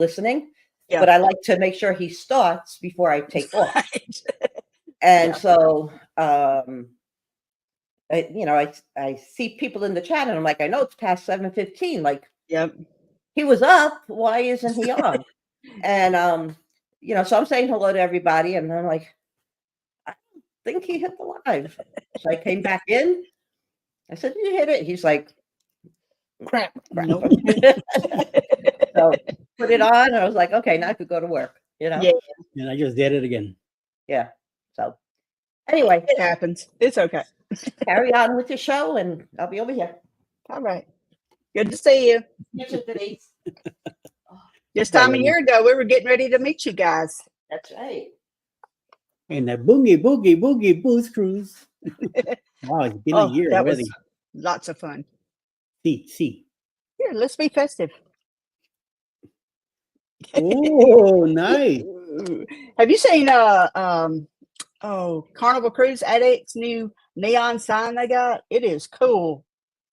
listening, Yeah. but I like to make sure he starts before I take off. Right. And Yeah. so, I see people in the chat, and I'm like, I know it's past 7:15. Like, Yep. he was up. Why isn't he on? And so I'm saying hello to everybody, and I'm like, I don't think he hit the live. So I came back in. I said, "Did you hit it?" He's like, crap. Nope. So put it on, and I was like, okay, now I could go to work. Yeah. And I just did it again. Yeah. So anyway, It happens. It's okay. carry on with your show, and I'll be over here. All right. Good to see you. Denise. This time a year ago, we were getting ready to meet you guys. That's right. And the boogie booze cruise. Wow, it's been a year that already. was lots of fun. See. Here, let's be festive. Oh, nice. Have you seen Carnival Cruise Addict's new neon sign they got? It is cool.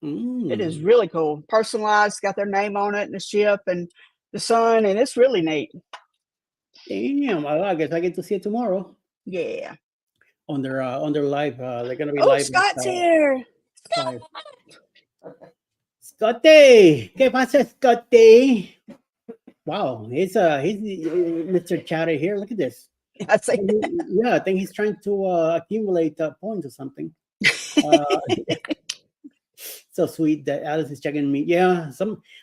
It is really cool. Personalized, got their name on it and the ship and the sun, and it's really neat. Damn, I guess I get to see it tomorrow. Yeah. On their live. They're gonna be Oh, live. Scott's here. Scott. Scotty, ¿qué pasa, Scotty? Wow, he's Mr. Chatter here. Look at this. I see. Yeah, I think he's trying to accumulate points or something. So sweet that Alice is checking me. Yeah,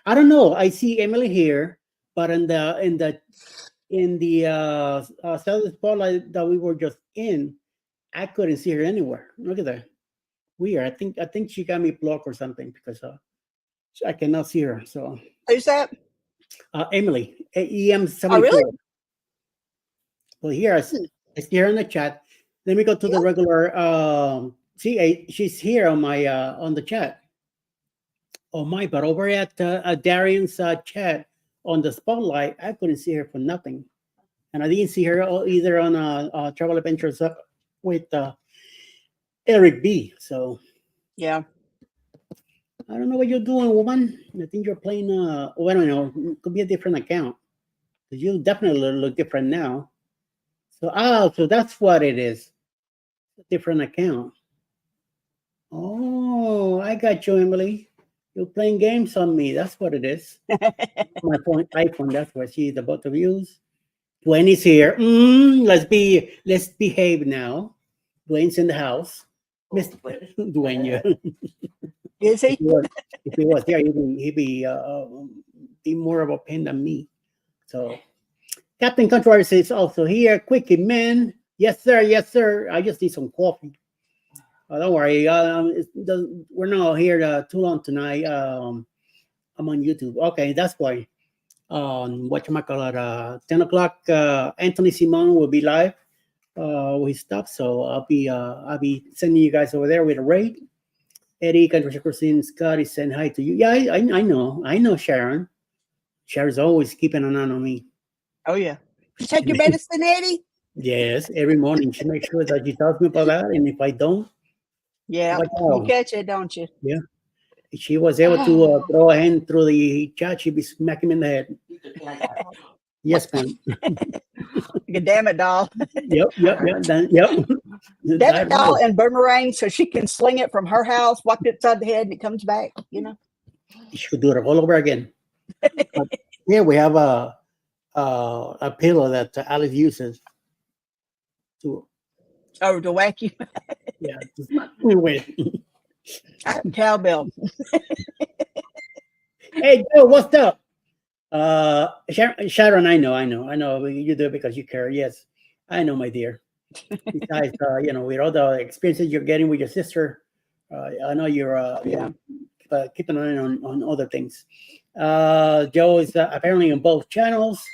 I don't know. I see Emily here, but in the Southern Spotlight that we were just in, I couldn't see her anywhere. Look at that. Weird. I think she got me blocked or something because I cannot see her. So Who's that? Emily, EM74. Oh, really? Well, here I see her in the chat. Let me go to the regular. She's here on my on the chat. Oh my! But over at Darian's chat on the spotlight, I couldn't see her for nothing, and I didn't see her either on Travel Adventures with Eric B. So yeah, I don't know what you're doing, woman. I think you're playing. I don't know. It could be a different account. Because you definitely look different now. So that's what it is. A different account. Oh, I got you, Emily. You're playing games on me. That's what it is. My iPhone. That's what she's about to use. Dwayne is here. Let's behave now. Dwayne's in the house. Mr. Dwayne, yeah. Is he? If he was there, he'd be more of a pain than me. So, Captain Controversy is also here. Quickie man, yes sir, yes sir. I just need some coffee. Don't worry, we're not here too long tonight. I'm on YouTube. Okay, that's why. Whatchamacallit, 10 o'clock. Anthony Simon will be live with his stuff. So I'll be sending you guys over there with a raid. Eddie, Christine, Scott is saying hi to you. Yeah, I know Sharon. Sharon's always keeping an eye on me. Oh yeah. You take your medicine, Eddie? Yes, every morning she makes sure that she tells me about that, and if I don't, yeah, you catch it, don't you? Yeah. If she was able to throw a hand through the chat, she'd be smacking him in the head. Yes, ma'am. You damn it, doll. Yep. Damn it, doll, and boomerang, so she can sling it from her house, walk it upside the head, and it comes back. You know. She could do it all over again. Here we have a pillow that Alice uses to whack you. Yeah, just not me with. Cowbell. Hey Joe, what's up? Sharon, I know. You do it because you care. Yes, I know, my dear. Besides, with all the experiences you're getting with your sister, I know you're keep an eye on other things. Joe is apparently on both channels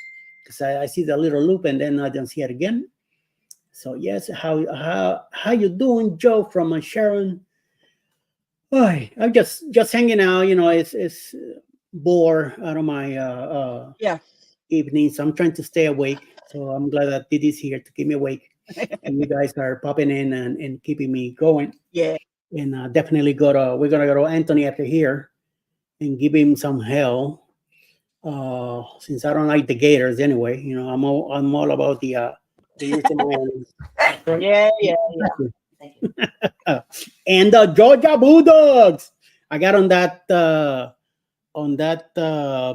because I see the little loop and then I don't see it again. So yes, how you doing, Joe? From Sharon. Boy, I'm just hanging out. It's bored out of my evenings. I'm trying to stay awake, so I'm glad that Didi's here to keep me awake. And you guys are popping in and keeping me going. Yeah. And definitely we're gonna go to Anthony after here and give him some hell. Since I don't like the Gators anyway, I'm all about the Houston Lions. Yeah, yeah. Thank you. And the Georgia Bulldogs. I got on that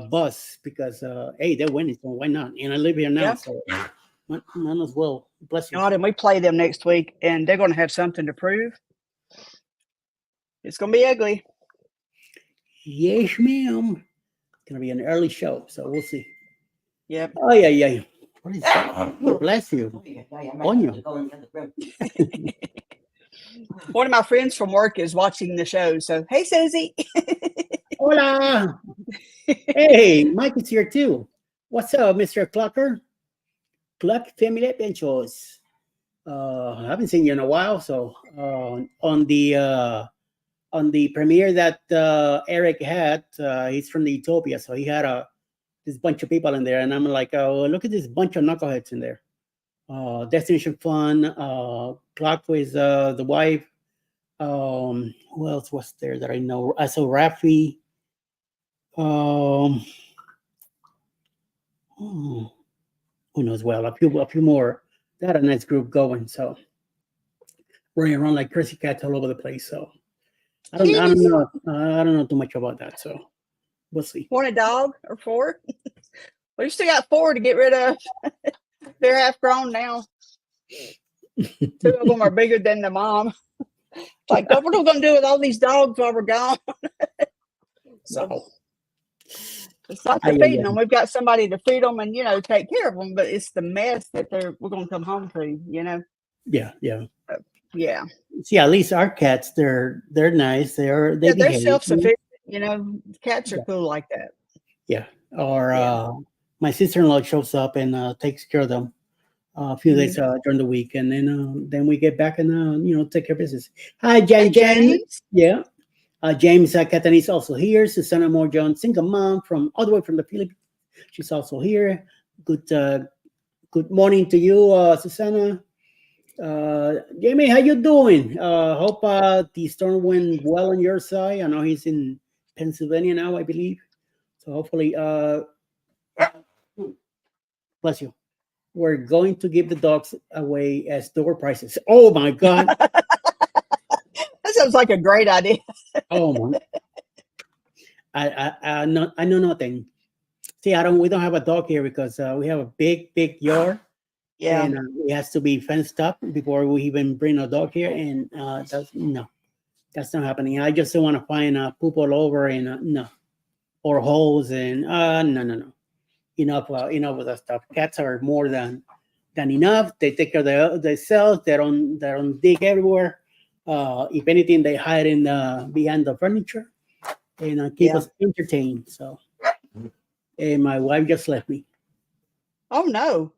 bus because hey, they're winning, so why not? And I live here now, Yeah. so might as well. Bless you. God, and we play them next week, and they're going to have something to prove. It's going to be ugly. Yes, ma'am. Gonna be an early show, so we'll see. Yep. Oh yeah. What is that? Bless you. Oh, yeah, I might On have you. to go into the room. One of my friends from work is watching the show, so hey, Susie. Hola. Hey, Mike is here too. What's up, Mr. Clucker? Cluck Family Adventures. I haven't seen you in a while, so on the premiere that Eric had, he's from the Utopia, so he had this bunch of people in there, and I'm like, oh, look at this bunch of knuckleheads in there. Destination Fun, Clock with the wife. Who else was there that I know? I saw Rafi. Who knows? Well, a few more. They had a nice group going, so running around like crazy cats all over the place. So I don't know too much about that. So we'll see. Want a dog or 4? We still got 4 to get rid of. They're half grown now. 2 of them are bigger than the mom. Like, what are we going to do with all these dogs while we're gone? So Wow. it's like they're feeding them. We've got somebody to feed them and take care of them, but it's the mess that we're going to come home to. Yeah. Yeah. See, at least our cats, they're nice. They're behave. Self-sufficient. Cats are cool like that. Yeah. Or my sister-in-law shows up and takes care of them a few days during the week, and then we get back and take care of business. Hi, James. Yeah. James Catani is also here. Susana Moore Jones, single mom all the way from the Philippines. She's also here. Good morning to you, Susana. Jamie, how you doing? Hope the storm went well on your side. I know he's in Pennsylvania now, I believe. So hopefully, bless you. We're going to give the dogs away as door prizes. Oh my God. That sounds like a great idea. Oh my. I know nothing. See, we don't have a dog here because we have a big yard. Yeah. And it has to be fenced up before we even bring a dog here. And that's not happening. I just don't want to find poop all over and or holes and no. Enough with that stuff. Cats are more than enough. They take care of themselves. They don't dig everywhere. If anything, they hide in behind the furniture and keep us entertained. So, and my wife just left me. Oh no.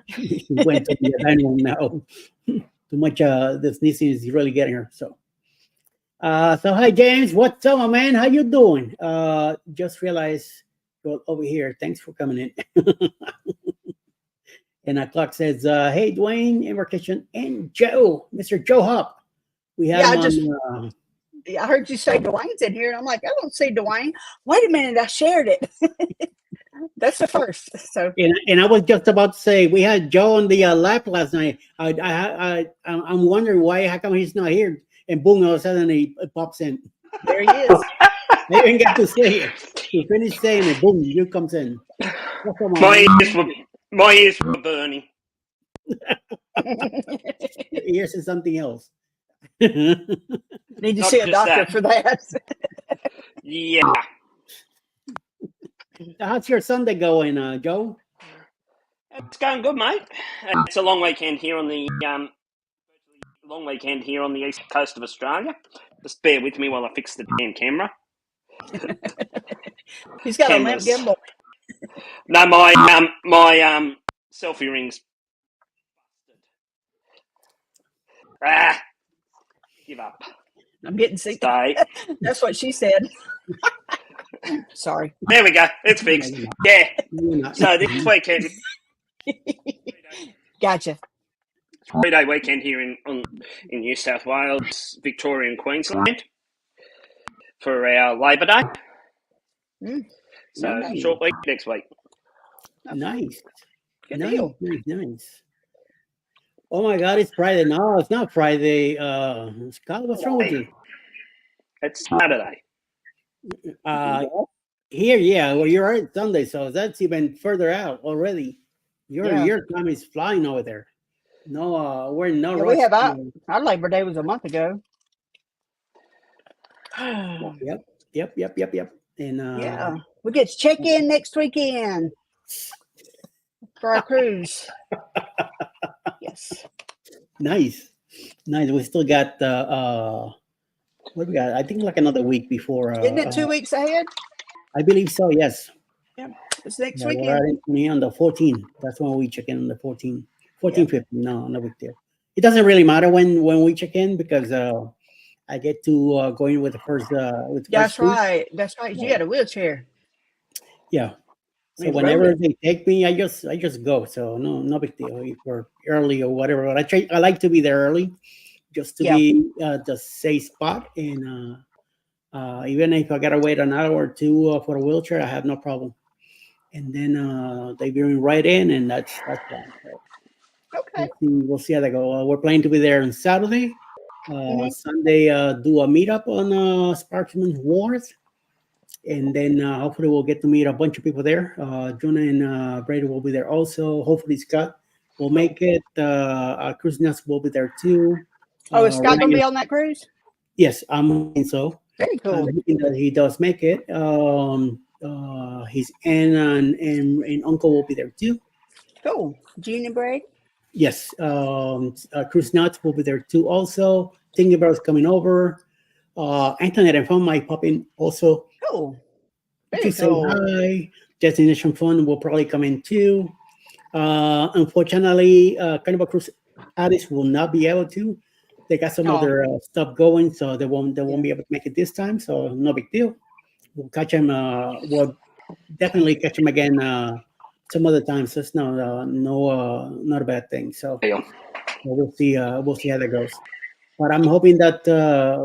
She went to the dining room now. Too much the sneezing is really getting her. So hi James, what's up, my man? How you doing? Just realized you're over here. Thanks for coming in. And that clock says, hey Dwayne, Invocation, and Joe, Mr. Joe Hop. We have him on. I heard you say Dwayne's in here, and I'm like, I don't see Dwayne. Wait a minute, I shared it. That's the first. So, and I was just about to say we had Joe on the lap last night. I'm wondering how come he's not here. And boom, all of a sudden he pops in. There he is. I didn't get to say it. He finished saying it. Boom, you comes in. My ears were burning. Your ears is something else. Need to see a doctor for that. Yeah. How's your Sunday going, Joe? It's going good, mate. It's a long weekend here on the east coast of Australia. Just bear with me while I fix the damn camera. He's got a limp gimbal. No, my selfie ring's busted. Give up. I'm getting sick. Stay. That's what she said. Sorry. There we go. It's fixed. Yeah. So this weekend. Gotcha. 3-day weekend here in New South Wales, Victoria and Queensland for our Labor Day. So Nice. short week next week. Nice. Good nice, deal. nice. Oh my God, it's Friday. No, it's not Friday. Scott, what's wrong with you? It's Saturday. Here, yeah. Well, you're right, Sunday, so that's even further out already. Your time is flying over there. No, we're in no Yeah, rush. we have our Labor Day was a month ago. Yep. And Yeah, we get to check in next weekend for our cruise. Yes. nice. We still got what we got? I think like another week before. Isn't it 2 weeks ahead? I believe so. Yes. It's next Yeah, we're weekend. adding 20 on the 14th. That's when we check in on the 14th. 14, Yeah. 15. No big deal. It doesn't really matter when we check in because I get to go in with the first That's group. right. That's right. You got a wheelchair. Yeah. So We rode whenever it. they take me, I just go. So no big deal if we're early or whatever. But I like to be there early, just to be the safe spot. And even if I gotta wait an hour or two for a wheelchair, I have no problem. And then they bring right in, and that's fine. So Okay. we'll see how they go. We're planning to be there on Saturday. Sunday, do a meetup on Sparksman Wharf. And then hopefully we'll get to meet a bunch of people there. Jonah and Brady will be there also. Hopefully Scott will make it. Cruz Nuts will be there too. Oh, is Scott going to be Ryan- on that cruise? Yes, I'm hoping so. Very I'm cool. hoping that he does make it. His aunt and uncle will be there too. Cool. Gene and Bray? Yes, Cruz Nuts will be there too also. Thinking about is coming over. Antoinette and Fun might pop in also. Cool. To Very say cool. hi. Destination Fun will probably come in too. Unfortunately, Carnival Cruise Addis will not be able to. They got some Oh. other stuff going, so they won't Yeah. be able to make it this time. So no big deal. We'll catch them. We'll definitely catch them again some other time. So it's not a bad thing. So Deal. we'll see. We'll see how that goes. But I'm hoping that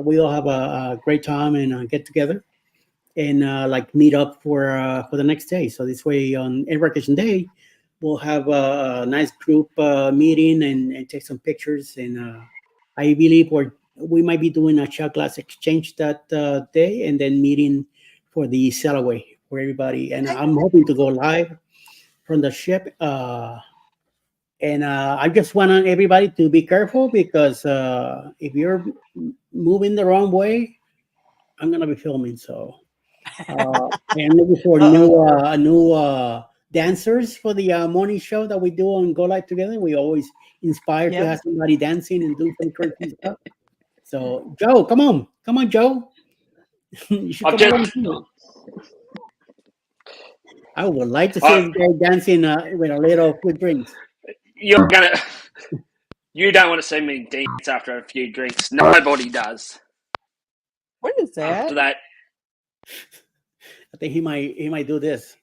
we all have a great time and get together and like meet up for the next day. So this way on Embarkation Day, we'll have a nice group meeting and take some pictures. And I believe we might be doing a shot glass exchange that day and then meeting for the sail away for everybody. And I'm hoping to go live from the ship. And I just want everybody to be careful because if you're moving the wrong way, I'm gonna be filming. So and looking for new dancers for the morning show that we do on Go Live Together. We always inspire to Yep. have somebody dancing and do some crazy stuff. So Joe, come on, Joe. You should I've come on just, too. I would like to see this guy dancing with a little food drinks. you don't want to see me dance after a few drinks. Nobody does. What is that? After that, I think he might do this.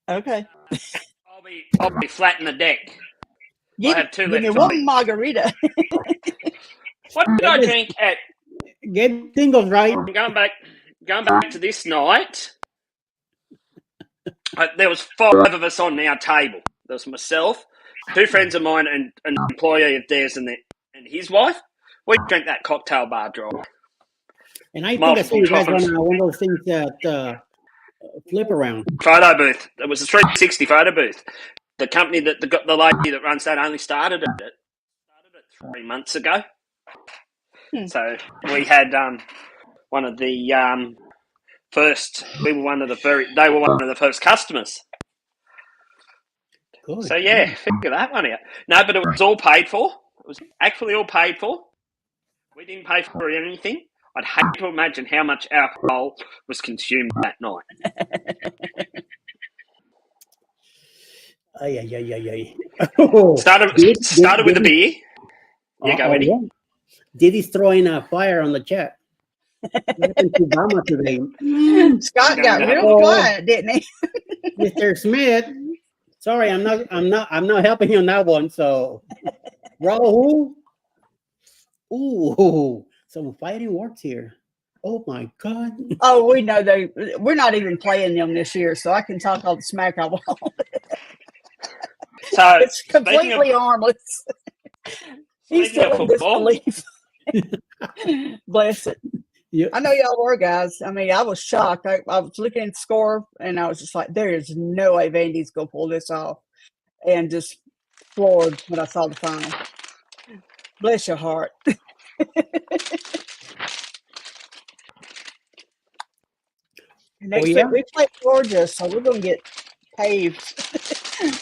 Okay. I'll be flat in the deck. I have two Give left me to one eat. margarita. What did I drink at? Get singles right. Going back to this night. There was 5 of us on our table. There was myself, 2 friends of mine, and an employee of theirs and his wife. We drank that cocktail bar dry. And I think I saw Multiple you guys times. on one of those things that flip around. Photo booth. It was a 360 photo booth. The company the lady that runs that only started it 3 months ago. So we had one of the first. We were one of the They were one of the first customers. Good. So yeah, figure that one out. No, but it was all paid for. It was actually all paid for. We didn't pay for anything. I'd hate to imagine how much alcohol was consumed that night. Ay. Oh, Started with a beer. Yeah, go Eddie. yeah. Diddy's throwing a fire on the chat. What happened to Obama today? Scott got Yeah. real quiet, didn't he? Mr. Smith. Sorry, I'm not helping you on that one. So, Raul. Ooh, some fighting works here. Oh my God. Oh, we know we're not even playing them this year, so I can talk all the smack I want. So It's speaking completely harmless. He's speaking of still in football, disbelief. Bless it. Yeah. I know y'all were, guys. I mean, I was shocked. I was looking at the score, and I was just like, there is no way Vandy's going to pull this off. And just floored when I saw the final. Bless your heart. Next yeah? week, we play Georgia, so we're going to get paved.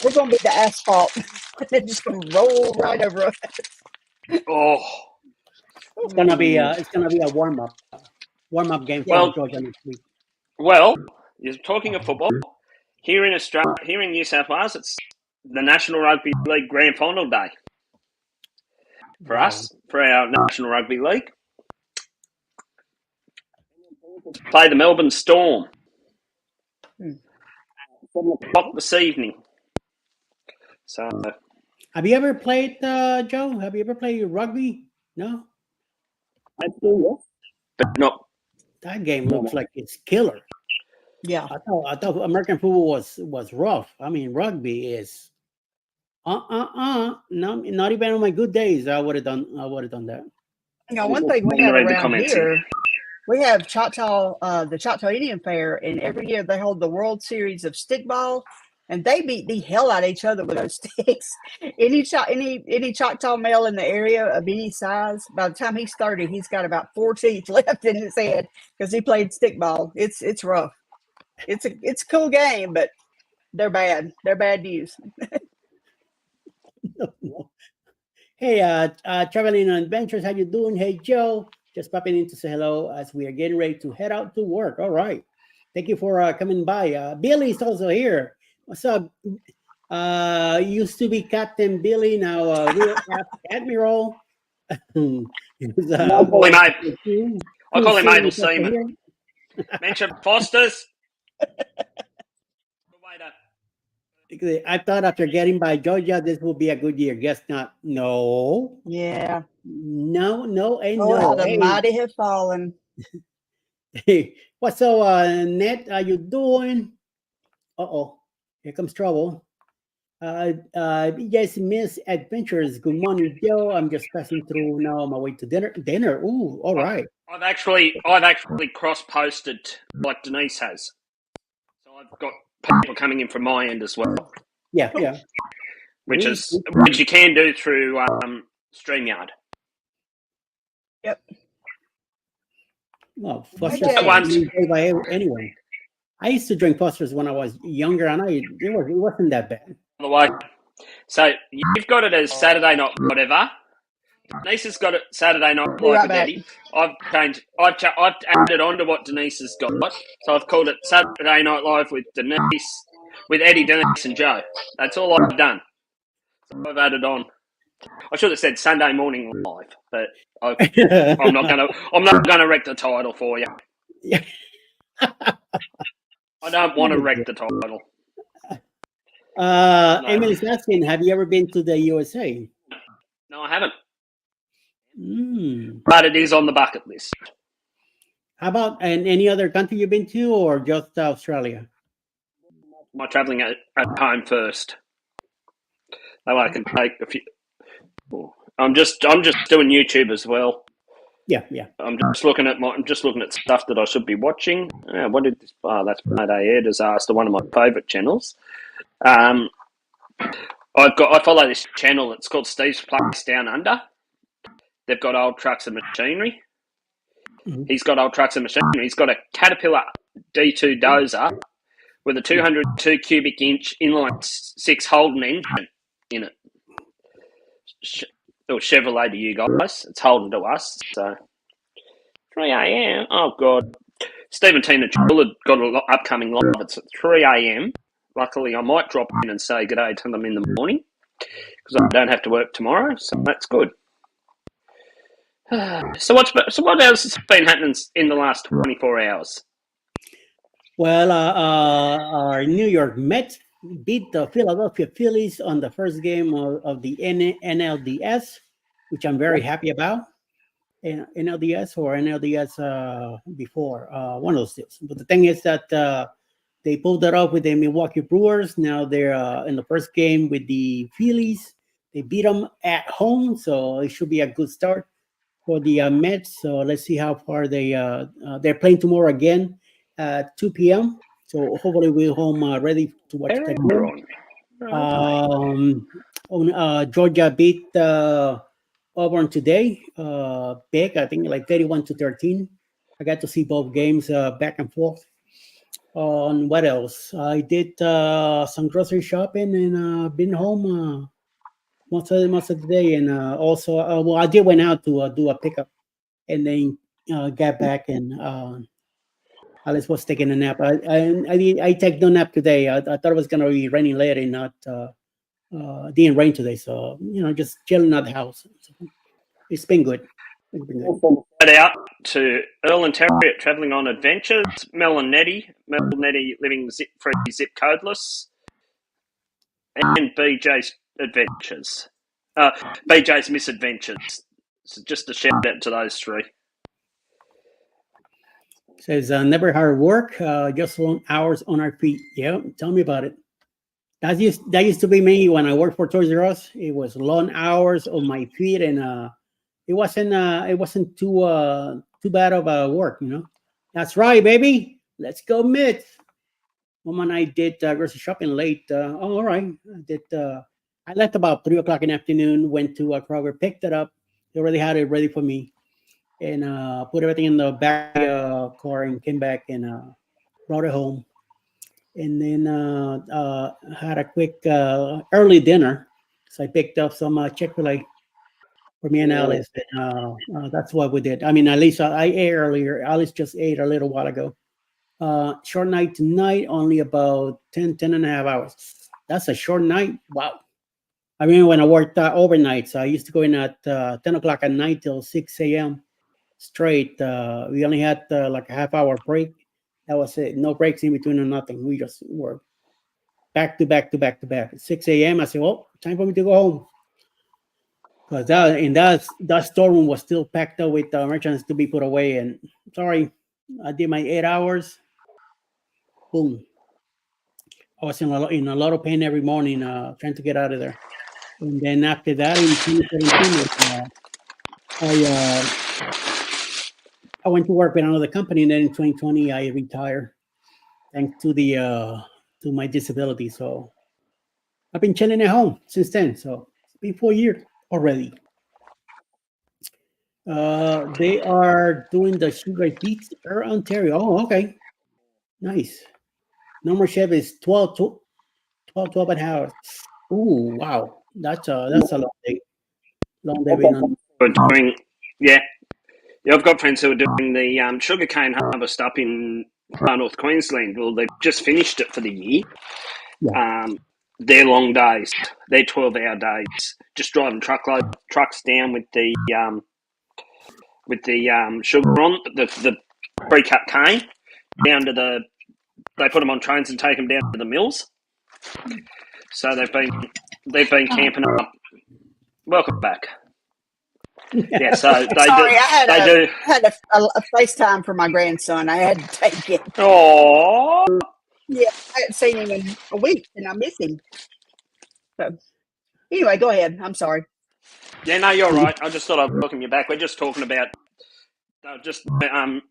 We're going to be the asphalt. They're just going to roll right over us. oh, It's gonna be a warm up game for Well- Georgia next week. well, you're talking of football. Here in Australia, here in New South Wales, it's the National Rugby League Grand Final day for us, for our National Rugby League. Play the Melbourne Storm. 7 o'clock this evening. So, Have you ever played, Joe? Have you ever played rugby? No? but not. That game looks like it's killer. Yeah. I thought American football was rough. I mean, rugby is no, not even on my good days. I would have done that. You know, one thing we have Read the around comments here, we have the Choctaw Indian Fair, and every year they hold the World Series of Stickball, and they beat the hell out of each other with those sticks. Any Choctaw male in the area of any size, by the time he's 30, he's got about 4 teeth left in his head because he played stickball. It's rough. It's a cool game, but they're bad. They're bad news. Hey, Traveling Adventures, how you doing? Hey, Joe, just popping in to say hello as we are getting ready to head out to work. All right. Thank you for coming by. Billy's also here. What's up? Used to be Captain Billy, now Real Admiral. I'll call him Able Seaman. Mention Foster's. I thought after getting by Georgia, this will be a good year. Guess not. No. Yeah. No, and Oh, no. how the Hey. mighty have fallen. Hey, what's up, Ned? How you doing? Uh-oh, here comes trouble. You guys miss adventures. Good morning, Joe. I'm just passing through now on my way to dinner. Ooh, all right. I've actually cross-posted like Denise has. So I've got people coming in from my end as well. Yeah. Which you can do through StreamYard. Yep. Well, Hey, Foster's James. by anyway. I used to drink Foster's when I was younger, and it wasn't that bad. By the way, so you've got it as Saturday night whatever. Denise has got it Saturday night Be live right with back. Eddie. I've added on to what Denise has got, so I've called it Saturday Night Live with Eddie, Denise, and Joe. That's all I've done. So I've added on. I should have said Sunday Morning Live, but I'm not gonna wreck the title for you. I don't want to wreck the title. Emily's asking, have you ever been to the USA? No, I haven't. Mm. But it is on the bucket list. How about any other country you've been to, or just Australia? My travelling at home first. That way I can take a few. I'm just doing YouTube as well. Yeah. I'm just looking at stuff that I should be watching. What did this? Oh, that's Mayday Air Disaster, one of my favourite channels. I follow this channel. It's called Steve's Place Down Under. They've got old trucks and machinery. Mm-hmm. He's got old trucks and machinery. He's got a Caterpillar D2 dozer with a 202 cubic inch inline 6 Holden engine in it. Or Chevrolet to you guys. It's Holden to us. So 3 a.m. Oh God. Steve and Tina Jewell had got an upcoming live. It's at 3 a.m. Luckily, I might drop in and say good day to them in the morning because I don't have to work tomorrow. So that's good. So what else has been happening in the last 24 hours? Well, our New York Mets beat the Philadelphia Phillies on the first game of the NLDS, which I'm very happy about. NLDS or NLDS before, one of those deals. But the thing is that they pulled that off with the Milwaukee Brewers. Now they're in the first game with the Phillies. They beat them at home, so it should be a good start for the Mets. So let's see how far they're playing tomorrow again at 2 p.m. So hopefully we're home ready to watch that game. Georgia beat Auburn today. Big, I think like 31-13. I got to see both games back and forth. On what else? I did some grocery shopping and been home most of the day. And also, I did went out to do a pickup and then got back and Alice was taking a nap. I take no nap today. I thought it was gonna be raining later, and not didn't rain today. So just chilling at the house. So it's been good. It's been good. Shout out to Earl and Terry at Travelling on Adventures, Mel and Nettie living zip-free, zip codeless, and BJ's Adventures, BJ's Misadventures. So just a shout out to those three. Says never hard work, just long hours on our feet. Yeah, tell me about it. That used to be me when I worked for Toys R Us. It was long hours on my feet, and it wasn't too bad of work, That's right, baby. Let's go, Myth. Mom and I did grocery shopping late. All right, I did. I left about 3:00 in the afternoon. Went to Kroger, picked it up. They already had it ready for me, and put everything in the back car and came back and brought it home. And then had a quick early dinner. So I picked up some Chick-fil-A for me and Alice. And, that's what we did. I mean, at least I ate earlier. Alice just ate a little while ago. Short night tonight, only about 10 and a half hours. That's a short night. Wow. I mean, when I worked overnight, so I used to go in at 10 o'clock at night till 6 a.m. straight. We only had like a half-hour break. That was it. No breaks in between or nothing. We just worked back to back to back to back. At 6 a.m. I said, "Well, time for me to go home." Because that storeroom was still packed up with merchandise to be put away. And sorry, I did my 8 hours. Boom. I was in a lot of pain every morning trying to get out of there. And then after that, in 2017, I went to work with another company, and then in 2020 I retired thanks to to my disability. So I've been chilling at home since then. So it's been 4 years already. They are doing the Sugar Beets Air Ontario. Oh, okay, nice. Number chef is 12 and a half. Ooh, wow, that's a long day. Long day being on. We're doing, yeah. I've got friends who are doing the sugarcane harvest up in far north Queensland. Well, they've just finished it for the year. Yeah. They're long days. They're 12-hour days. Just driving trucks down with the sugar on the pre-cut cane down to the. They put them on trains and take them down to the mills. So they've been camping up. Welcome back. Yeah, so they Sorry, do. I had a FaceTime for my grandson. I had to take it. Oh, Yeah, I hadn't seen him in a week, and I miss him. So, anyway, go ahead. I'm sorry. yeah, no, you're right. I just thought I'd welcome you back. We're just talking about.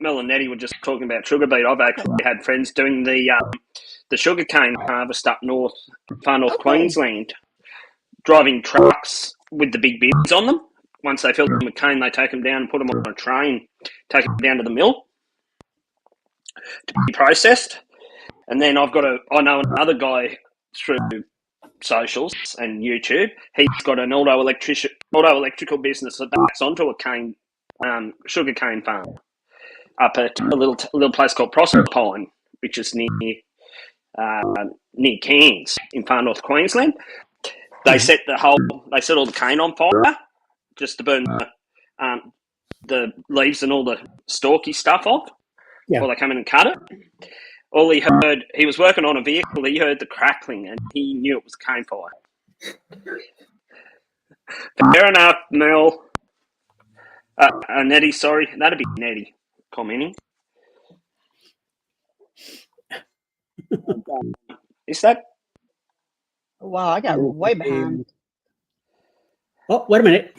Mel and Nettie were just talking about sugar beet. I've actually had friends doing the sugarcane harvest up north, far north Queensland, driving trucks with the big bins on them. Once they fill them with cane, they take them down and put them on a train, take them down to the mill to be processed. And then I know another guy through socials and YouTube. He's got an auto electrical business that backs onto a sugar cane farm up at a little place called Proserpine, which is near Cairns in far north Queensland. They set all the cane on fire just to burn the leaves and all the stalky stuff off before they come in and cut it. All he heard, he was working on a vehicle, he heard the crackling and he knew it was cane fire. Fair enough, Mel. Nettie, sorry. That'd be Nettie commenting. Is that? Wow, I got way behind. Oh, wait a minute.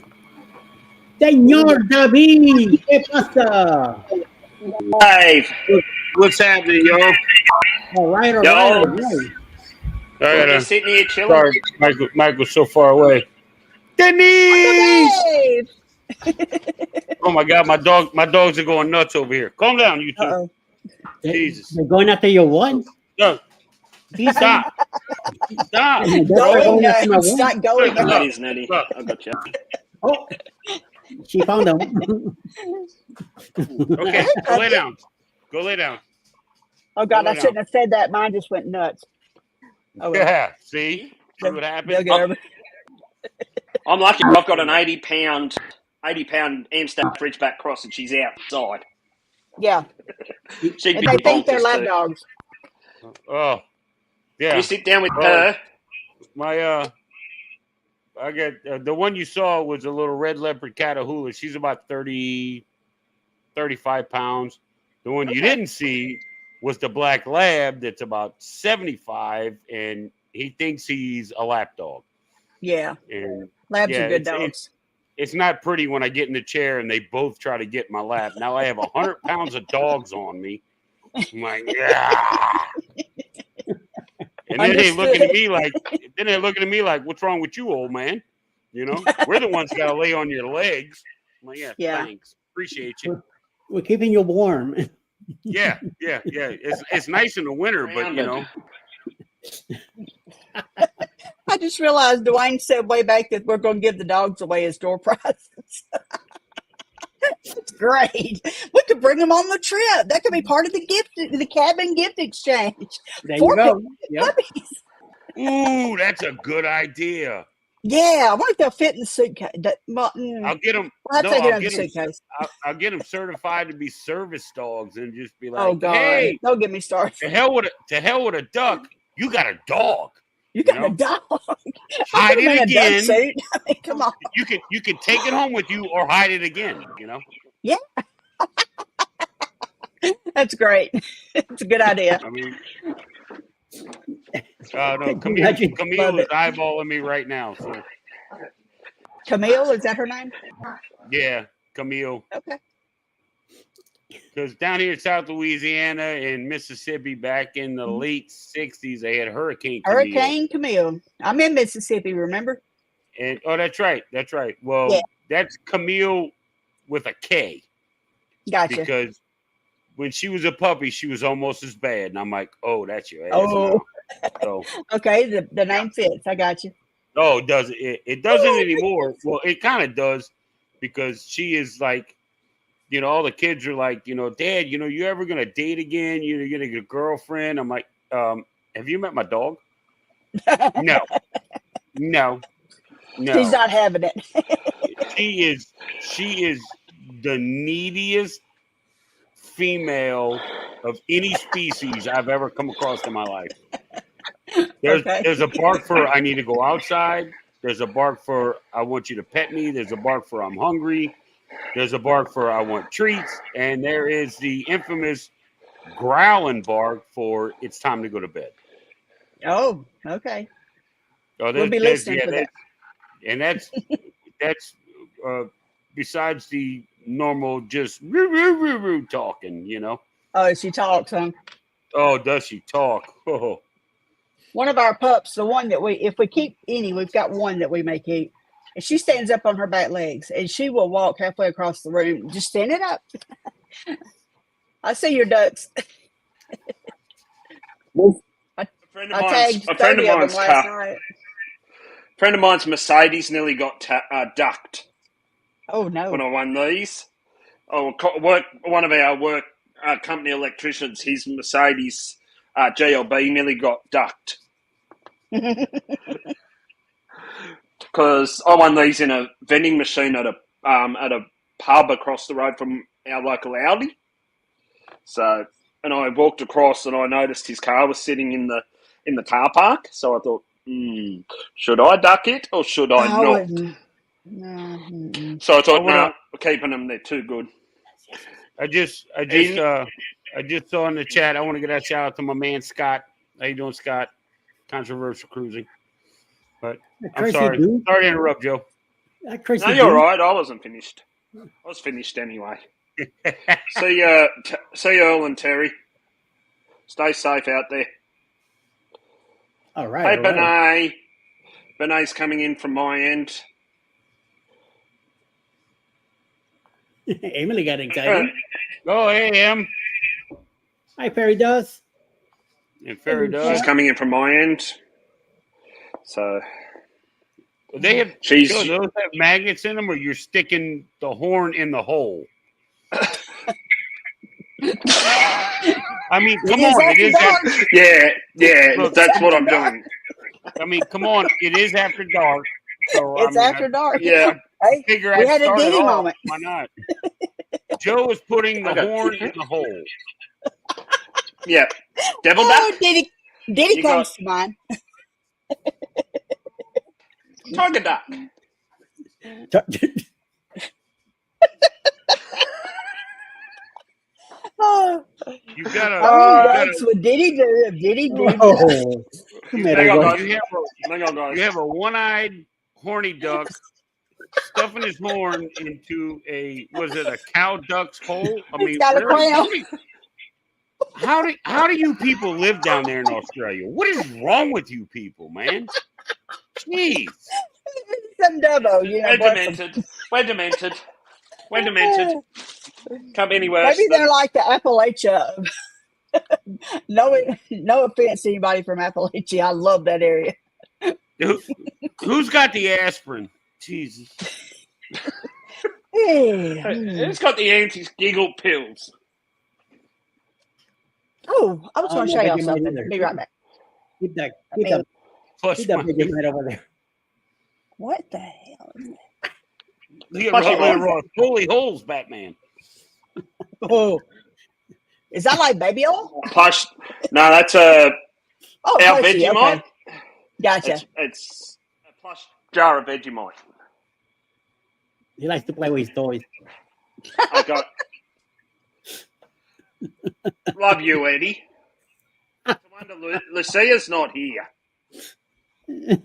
Señor David, ¿qué pasa? Dave. What's happening, yo? All right, all Yo. right, all right. I We're gotta, just sitting here chilling. sorry, Michael's so far away. Denise! Dave! Oh my God, my dogs are going nuts over here. Calm down, you two. Uh-oh. Jesus. They're going after your one? No, stop. Stop. They're Going going after my nuts, one? not going Look, nuts. Nettie's Nettie. Look. I got you. Oh, she found them. Okay, go lay down. Go lay down. Oh God, Go I lay shouldn't down. have said that. Mine just went nuts. Oh, well. Yeah, see? See what They'll happened? get over. I'm lucky I've got an 80-pound Amstaff Ridgeback cross and she's outside. Yeah, She'd and be they think they're bonkers lap too. dogs. Oh, yeah. You sit down with Well, her. My I got the one you saw was a little red leopard Catahoula. She's about 30, 35 pounds. The one you didn't see was the black lab that's about 75, and he thinks he's a lap dog. Yeah, And labs yeah, are good it's- dogs. it's not pretty when I get in the chair and they both try to get in my lap. Now I have 100 pounds of dogs on me. I'm like, yeah. And then they looking at me like, what's wrong with you, old man? You know, we're the ones got to lay on your legs. I'm like, Yeah. Thanks. Appreciate you. We're keeping you warm. Yeah. It's nice in the winter, but you know, I just realized Dwayne said way back that we're going to give the dogs away as door prizes. That's great. We could bring them on the trip. That could be part of the cabin gift exchange. There Four you go. Yep. Puppies. ooh, that's a good idea. Yeah, I wonder if they'll fit in the suitcase. I'll get them. I'll No, take it I'll out of the get 'em- suitcase. I'll get them certified to be service dogs and just be like, Oh God! hey, Don't get me started. to hell with a duck. You got a dog. You got know? a dog. Hide Put 'em in it a duck again. suit. I mean, come on. You can take it home with you or hide it again. You know. That's great. It's a good idea. I mean, no, Camille Love is it. eyeballing me right now. So Camille, is that her name? yeah, Camille. Okay. Because down here in South Louisiana and Mississippi, back in the late '60s, they had Hurricane Camille. Hurricane Camille. I'm in Mississippi, remember? And that's right. Well, Yeah. that's Camille with a K. Gotcha. Because when she was a puppy, she was almost as bad. And I'm like, oh, that's your ass. Oh. now. So, Okay, the name fits. I got you. no, it doesn't. It doesn't anymore. Well, it kind of does because she is like, you know, all the kids are like, you know, Dad, you know, you ever going to date again? You're going to get a girlfriend? I'm like, have you met my dog? No. She's not having it. She is the neediest female of any species I've ever come across in my life. There's a bark for I need to go outside. There's a bark for I want you to pet me. There's a bark for I'm hungry. There's a bark for I want treats. And there is the infamous growling bark for it's time to go to bed. Oh, okay. Oh, We'll be listening for that. And that's besides the normal just roo talking, you know. Oh, she talks, huh? Oh, does she talk? Oh, One of our pups, the one that if we keep any, we've got one that we may keep. And she stands up on her back legs and she will walk halfway across the room, just standing up. I see your ducks. A friend I of tagged mine's, a friend of 30 of them mine's last car, night. friend of mine's Mercedes nearly got ducked Oh, when no. I won these. One of our work company electricians, his Mercedes GLB nearly got ducked because I won these in a vending machine at a pub across the road from our local Aldi. So, and I walked across and I noticed his car was sitting in the car park. So I thought, should I duck it or should I I not? wouldn't. No, mm-mm. So I thought, Hold no, on. we're keeping them. They're too good. I just saw in the chat. I want to get a shout out to my man Scott. How you doing, Scott? Controversial cruising. But I'm Tracy sorry. Duke. Sorry to interrupt, Joe. Tracy No, you're Duke. right. I wasn't finished. I was finished anyway. See Earl and Terry. Stay safe out there. All right. Hey, all right. Benay. Benay's coming in from my end. Emily got excited. Oh, hey, Em. Hi, Fairy Dust. And Fairy She's does. coming in from my end. So They have she's Joe, those have magnets in them, or you're sticking the horn in the hole. I mean, come It is on, after it is. dark. yeah. Look, That's what I'm doing. I mean, come on, it is after dark. So It's I mean, after dark. Yeah. Hey, figure we I'd had a start it Diddy off. moment. Why not? Joe is putting the Okay. horn in the hole. Yeah. Devil Oh, duck, Diddy You comes to mind. tiger duck. Oh, You gotta, that's what Diddy do. Diddy do. Oh, you, Made Hang it on, work. guys. Hang on, guys. you have a one-eyed horny duck stuffing his horn into a cow duck's hole? I mean, got a really? crown. How do you people live down there in Australia? What is wrong with you people, man? Jeez. Some Dubbo, you know. We're bless 'em. demented. We're demented. We're demented. Can't be any worse. Maybe they're than- like the Appalachia. No offense to anybody from Appalachia. I love that area. Who's got the aspirin? Jesus. Hey. It's got the anti-giggle pills. Oh, I was Oh, going to no, show y'all Vegemite something. either. Be right back. Keep that. I Keep mean, that. Plus, Keep that Vegemite over there. what the hell? Holy holes, Batman. Oh, is that like baby oil? Plush. No, that's a Oh, our plushy, Vegemite. okay. Gotcha. It's a plush jar of Vegemite. He likes to play with his toys. I got. Love you, Eddie. It's a wonder Lucia's not here. Then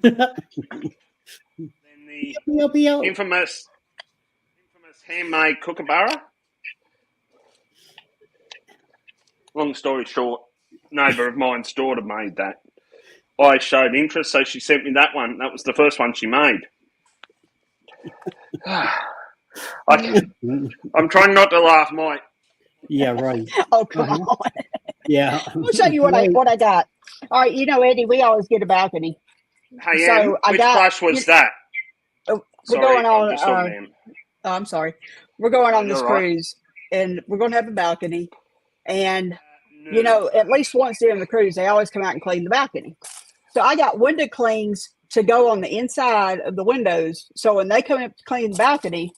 the Pew, pew. infamous handmade kookaburra. Long story short, neighbour of mine's daughter made that. I showed interest, so she sent me that one. That was the first one she made. I'm trying not to laugh, Mike. Yeah, right. Oh, come Uh-huh. on. Yeah. I'll show you what I got. All right, you know, Eddie, we always get a balcony. Hey, So, Em, I which got- plush was that? We're Sorry, going on. I'm just talking, Em. Oh, I'm sorry. We're going on You're this right. cruise, and we're going to have a balcony. And you know, at least once during the cruise, they always come out and clean the balcony. So I got window cleans to go on the inside of the windows. So when they come up to clean the balcony,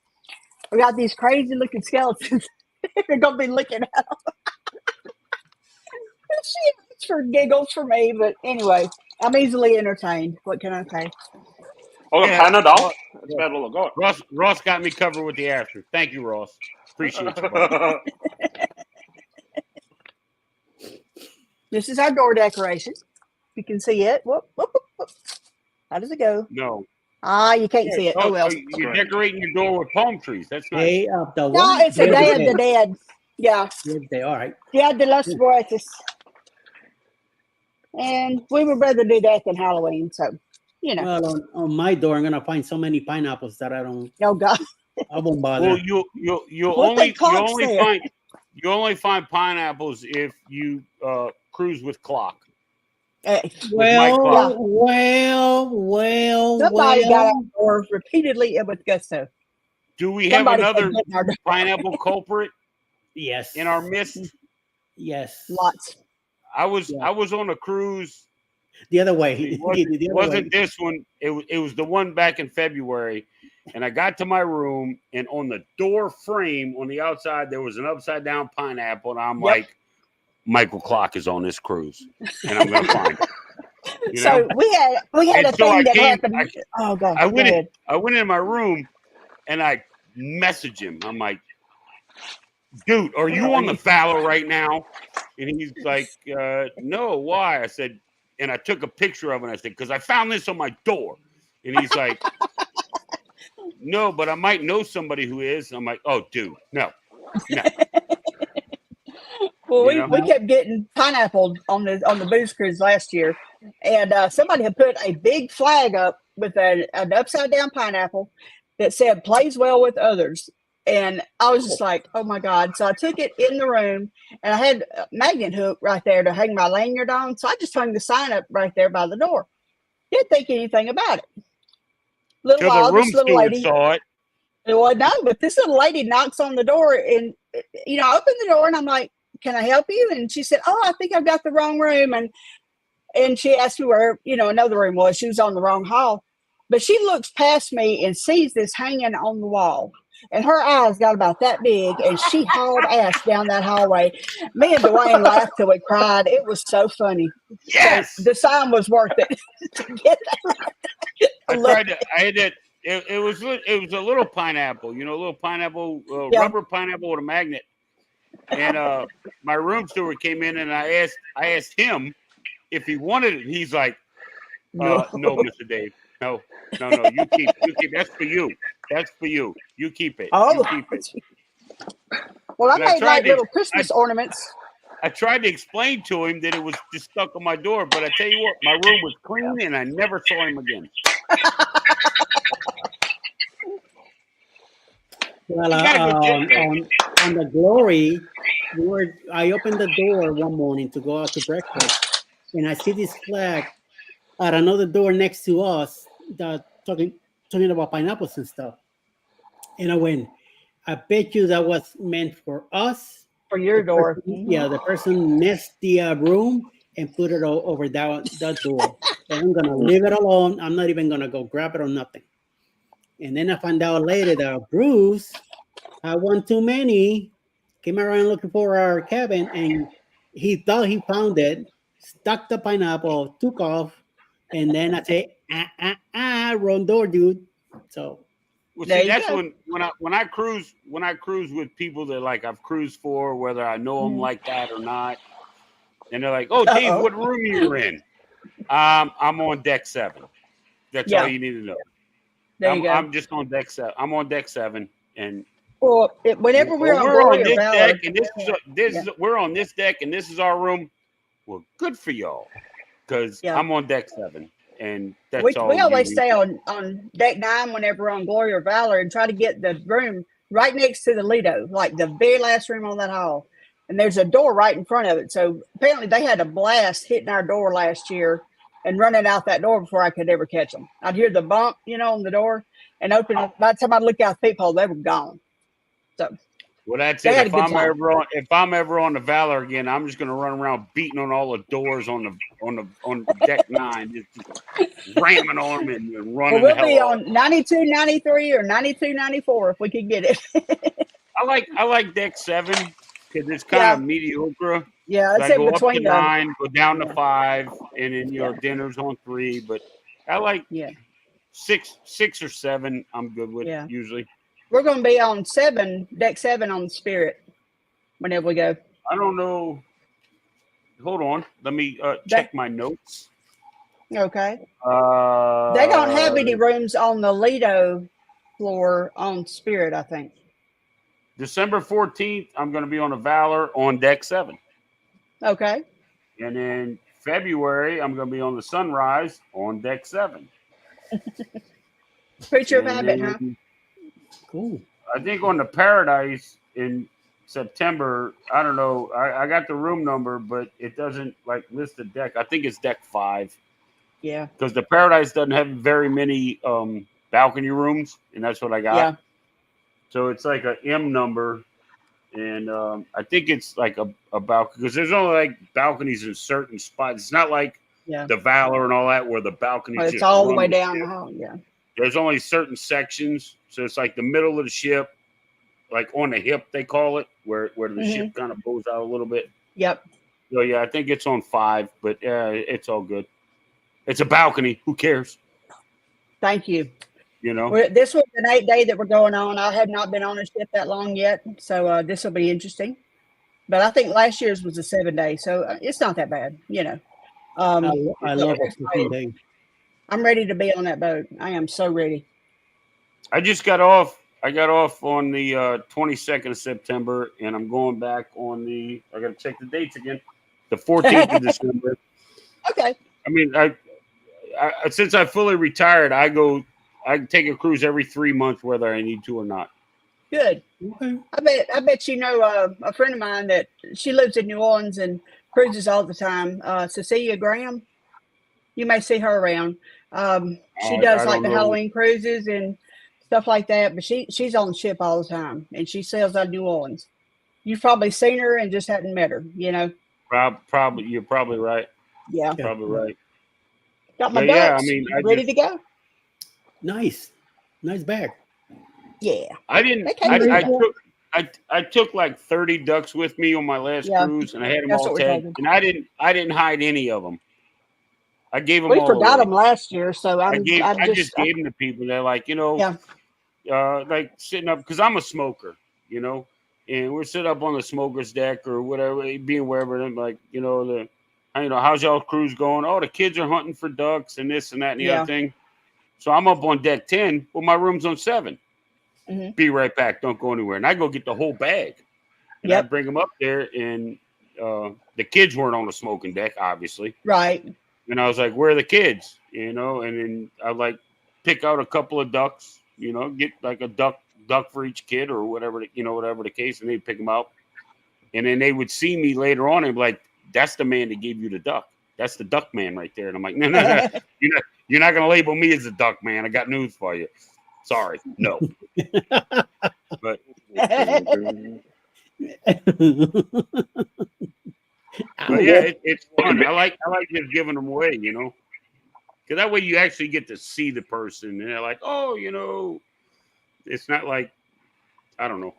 we got these crazy looking skeletons. They're gonna be looking at them. It's for giggles for me, but anyway, I'm easily entertained. What can I say? I got Yeah. Panadol. That's about all I got. Ross got me covered with the after. Thank you, Ross. Appreciate you. buddy. This is our door decoration. You can see it. Whoop, whoop, whoop, whoop. How does it go? No. Ah, you can't see it. Oh well. You're decorating your door with palm trees. That's nice. Day of the No, what? it's a Day of the Dead. Dead. Yeah, Yes, they all right. Dia de los Muertos. And we would rather do that than Halloween. So, you know. Well, on my door, I'm gonna find so many pineapples that I Oh God. won't bother. Well, you'll What the clock's there? only find pineapples if you cruise with clock. Hey, well, somebody got our door repeatedly and with gusto. Do we have Somebody another said, "Get our door." pineapple culprit Yes. in our midst? Yes. Lots. I was on a cruise. The other way. It The other wasn't way. this one. It was the one back in February, and I got to my room, and on the door frame on the outside there was an upside down pineapple, and I'm like, Michael Clark is on this cruise, and I'm going to find it. You So know? we had And a so thing I that came- happened. Oh God. I go went ahead. I went in my room, and I message him. I'm like, dude, are you on the Valor right now? And he's like, no, why? I said, and I took a picture of it. And I said, because I found this on my door. And he's like, no, but I might know somebody who is. I'm like, oh, dude, no. Well, You know? we kept getting pineapple on the booze cruise last year, and somebody had put a big flag up with an upside down pineapple that said "plays well with others," and I was just like, "Oh my god!" So I took it in the room, and I had a magnet hook right there to hang my lanyard on. So I just hung the sign up right there by the door. Didn't think anything about it. Little Till while, the room this little steward lady. saw it. Well, no, but this little lady knocks on the door, and I open the door, and I'm like, "Can I help you?" And she said, "Oh, I think I've got the wrong room." And she asked me where another room was. She was on the wrong hall, but she looks past me and sees this hanging on the wall, and her eyes got about that big, and she hauled ass down that hallway. Me and Dwayne laughed till we cried. It was so funny. Yes. So the sign was worth it to get that. I had that. It was a little pineapple, a little pineapple, rubber pineapple with a magnet. And my room steward came in, and I asked him if he wanted it. He's like, no, Mr. Dave, no, you keep. That's for you. That's for you. You keep it. Oh, you keep it. Well, I But made like little Christmas ornaments. I tried to explain to him that it was just stuck on my door, but I tell you what, my room was clean, and I never saw him again. Well, on the Glory, I opened the door one morning to go out to breakfast, and I see this flag at another door next to us that talking about pineapples and stuff. And I went, I bet you that was meant for us. For your door. Yeah, the person missed the room and put it over that door. And I'm going to leave it alone. I'm not even going to go grab it or nothing. And then I found out later that Bruce had one too many, came around looking for our cabin, and he thought he found it, stuck the pineapple, took off, and then I say, wrong door, dude. So well, see, that's when I cruise with people that like I've cruised for, whether I know them like that or not, and they're like, "Oh, Dave, what room are you in?" I'm on deck 7. That's all you need to know. There you go. I'm just on deck 7. I'm on deck 7, and whenever we're on this Valor, deck, and we're on this deck, and this is our room. Well, good for y'all, because I'm on deck 7, and that's all. We always stay on deck 9 whenever we're on Glory or Valor, and try to get the room right next to the Lido, like the very last room on that hall. And there's a door right in front of it. So apparently they had a blast hitting our door last year and running out that door before I could ever catch them. I'd hear the bump, on the door, and open it. By the time I'd look out the peephole, they were gone. So, well, that's it. If I'm ever on the Valor again, I'm just gonna run around beating on all the doors on deck 9, just ramming on them and running. Well, we'll be on 92, 93 or 92, 94 if we can get it. I like deck 7 because it's kind of mediocre. Yeah, I go up to 9, go down to 5, and then dinner's on 3. But I like 6 or 7. I'm good with usually. We're going to be on deck 7 on the Spirit whenever we go. I don't know. Hold on. Let me check my notes. Okay. They don't have any rooms on the Lido floor on Spirit, I think. December 14th, I'm going to be on a Valor on deck 7. Okay. And then February, I'm going to be on the Sunrise on deck 7. Creature of habit, huh? Cool. I think on the Paradise in September, I don't know. I got the room number, but it doesn't list the deck. I think it's deck 5. Yeah. Because the Paradise doesn't have very many balcony rooms, and that's what I got. Yeah. So it's like a M number, and I think it's like a balcony because there's only balconies in certain spots. It's not like the Valor and all that where the balconies. It's all the way down the hall. Yeah. There's only certain sections, so it's like the middle of the ship, like on the hip they call it, where the ship kind of goes out a little bit. Yep. So yeah, I think it's on 5, but it's all good. It's a balcony. Who cares? Thank you. You know, This was an 8-day that we're going on. I had not been on a ship that long yet, so this will be interesting. But I think last year's was a 7-day, so it's not that bad, you know. I love a fishing day. I'm ready to be on that boat. I am so ready. I just got off. I got off on the 22nd of September, and I'm going back on the. I got to check the dates again. The 14th of December. Okay. I mean, I since I fully retired, I take a cruise every 3 months, whether I need to or not. Good. Okay. I bet you know a friend of mine that she lives in New Orleans and cruises all the time. Cecilia Graham. You may see her around. She does I like don't the know. Halloween cruises and stuff like that. But she's on the ship all the time, and she sails out of New Orleans. You've probably seen her and just hadn't met her. You know. Probably you're probably right. Yeah. Probably right. Got my But ducks. yeah, I mean, ready to go. Nice bag. Yeah. I didn't. They came I took like 30 ducks with me on my last Yeah. cruise, and I had them That's all what we're tagged, taking. and I didn't hide any of them. I gave them We all forgot away. them last year, so I just gave them to people. They're like, you know, Yeah. like sitting up because I'm a smoker, you know, and we're sitting up on the smoker's deck or whatever, being wherever. And like, you know, how's y'all cruise going? Oh, the kids are hunting for ducks and this and that and the Yeah. other thing. So I'm up on deck 10. Well, my room's on 7. Mhm. Be right back. Don't go anywhere. And I go get the whole bag. And I bring them up there, and the kids weren't on the smoking deck, obviously. Right. And I was like, where are the kids? You know, and then I like pick out a couple of ducks, you know, get like a duck for each kid or whatever, whatever the case, and they'd pick them out. And then they would see me later on and be like, that's the man that gave you the duck. That's the duck man right there. And I'm like, no. You're not going to label me as a duck man. I got news for you. Sorry. No. But yeah, it's fun. I like just giving them away, you know, because that way you actually get to see the person, and they're like, oh, you know, it's not like, I don't know,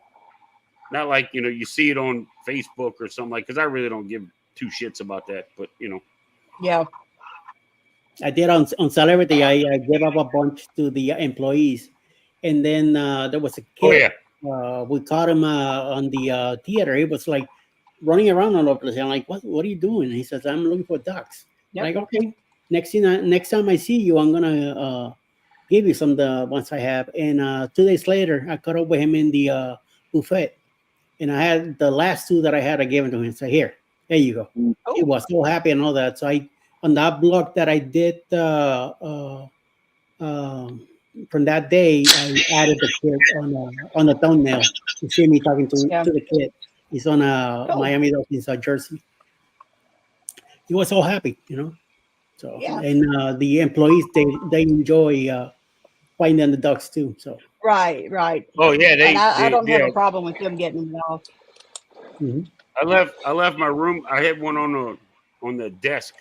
not like, you know, you see it on Facebook or something like. Because I really don't give two shits about that, but you know. Yeah. I did on Celebrity. I gave up a bunch to the employees, and then there was a kid. Oh yeah. We caught him on the theater. He was like running around all over the place. I'm like, what are you doing? And he says, I'm looking for ducks. Yep. Like, okay, next time I see you, I'm gonna give you some of the ones I have. And 2 days later, I caught up with him in the buffet, and I had the last 2 that I had. I gave them to him. So here you go. Oh. He was so happy and all that. So on that blog that I did from that day, I added the kid on the thumbnail. You see me talking to the kid. He's on Miami Dolphins jersey. He was so happy, you know. So and the employees they enjoy finding the ducks too. So Right. Oh yeah, I don't have a problem with them getting involved. Mm-hmm. I left my room. I had one on the desk.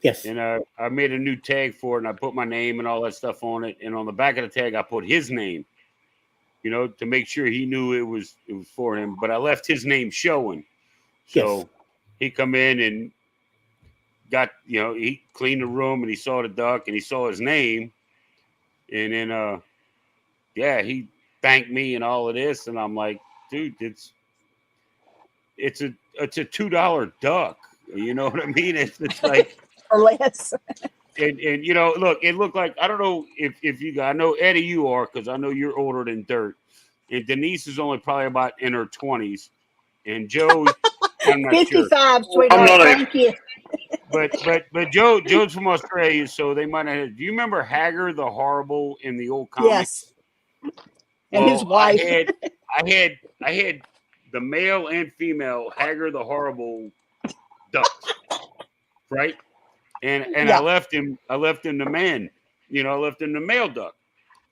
Yes. And I made a new tag for it, and I put my name and all that stuff on it. And on the back of the tag, I put his name, you know, to make sure he knew it was for him. But I left his name showing. So he come in and got, you know, he cleaned the room, and he saw the duck, and he saw his name. And then, he thanked me and all of this. And I'm like, dude, it's a $2 duck. You know what I mean? It's like. Or less. And you know, look, it looked like, I don't know if you guys, I know Eddie, you are, because I know you're older than dirt, and Denise is only probably about in her 20s, and Joe, I'm not 55, sure. sweetheart. Thank you. But Joe's from Australia, so they might have. Do you remember Hagar the Horrible in the old comics? Yes. And his wife. I had the male and female Hagar the Horrible ducks, right? And I left him the man, you know, I left him the male duck.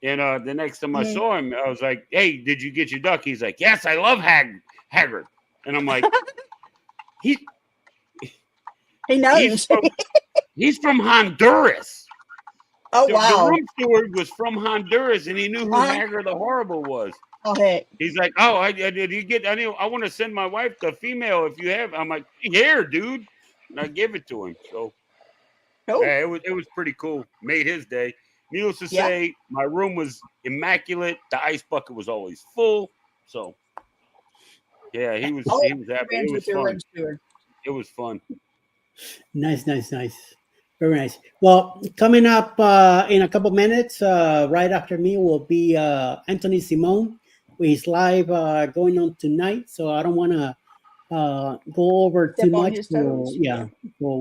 And the next time I saw him, I was like, hey, did you get your duck? He's like, yes, I love Haggard. And I'm like, he knows. He's from Honduras. Oh, wow. The room steward was from Honduras, and he knew who Haggard the Horrible was. Oh, heck. He's like, oh, I want to send my wife the female if you have. I'm like, here, dude. And I give it to him. So. Cool. Yeah, it was pretty cool. Made his day. needless to Yeah. say, my room was immaculate. The ice bucket was always full. So, yeah, he was happy. Friends It was with your fun. room steward. It was fun. Nice. Very nice. Well, coming up in a couple minutes, right after me will be Anthony Simone with his live going on tonight. So I don't want to go over Step too on much. his So, toes. yeah, so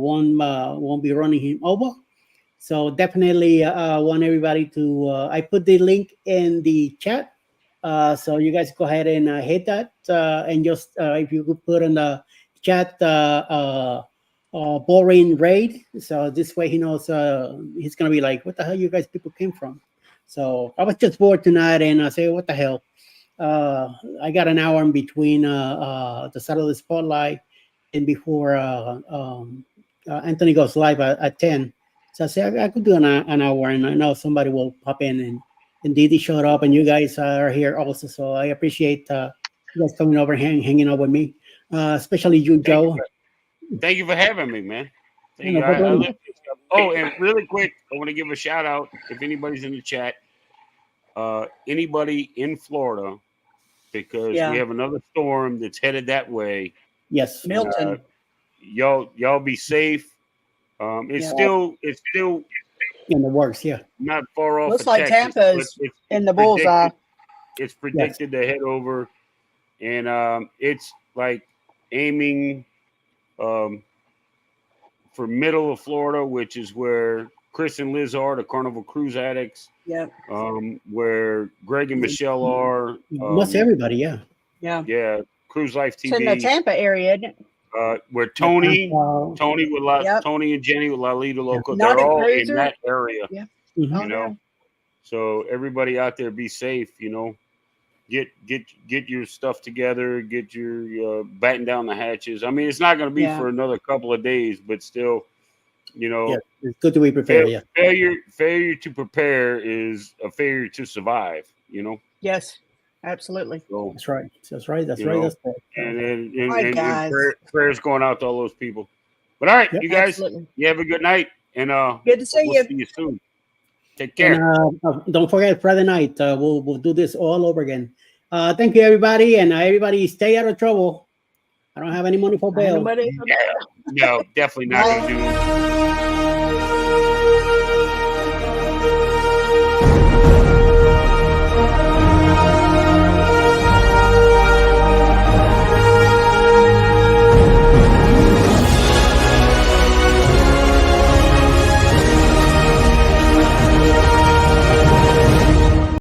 won't be running him over. So definitely want everybody to. I put the link in the chat, so you guys go ahead and hit that, and just if you could put in the chat boring raid, so this way he knows he's gonna be like, what the hell you guys people came from. So I was just bored tonight, and I say, what the hell. I got an hour in between the Saturday Spotlight and before Anthony goes live at 10. So I said I could do an hour, and I know somebody will pop in, and Didi showed up, and you guys are here also. So I appreciate you guys coming over here and hanging out with me, especially you, Joe. Thank you for having me, man. Thank No you. problem. Oh, and really quick, I want to give a shout out if anybody's in the chat, anybody in Florida, because Yeah. we have another storm that's headed that way. Yes, Milton. Y'all be safe. It's Yeah. still in the works. Yeah, not far off. Looks of like Texas, Tampa's but it's in the bullseye. It's predicted to head over, and it's like aiming for middle of Florida, which is where Chris and Liz are, the Carnival Cruise Addicts. Yep. Where Greg and Michelle are. most everybody. Yeah, Yeah. Yeah, Cruise Life It's in the TV. Tampa area, isn't it? Where Tony with Yep. Tony and Jenny with Lalita Loco, Not they're a all cruiser. in that area. Mhm. Oh, You know, yeah. so everybody out there, be safe. You know, get your stuff together, get your batten down the hatches. I mean, it's not going to be Yeah. for another couple of days, but still, you know, yeah, it's good to be prepared. Yeah, failure to prepare is a failure to survive. You know, Yes. Absolutely. so that's right. That's right. You know, That's right. and guys. prayers going out to all those people. But all right, Yep. you guys, Absolutely. you have a good night, and Good to see we'll you. see you soon. Take care. And don't forget Friday night. We'll do this all over again. Thank you, everybody, and everybody stay out of trouble. I don't have any money for bail. Anybody? No, definitely not going to do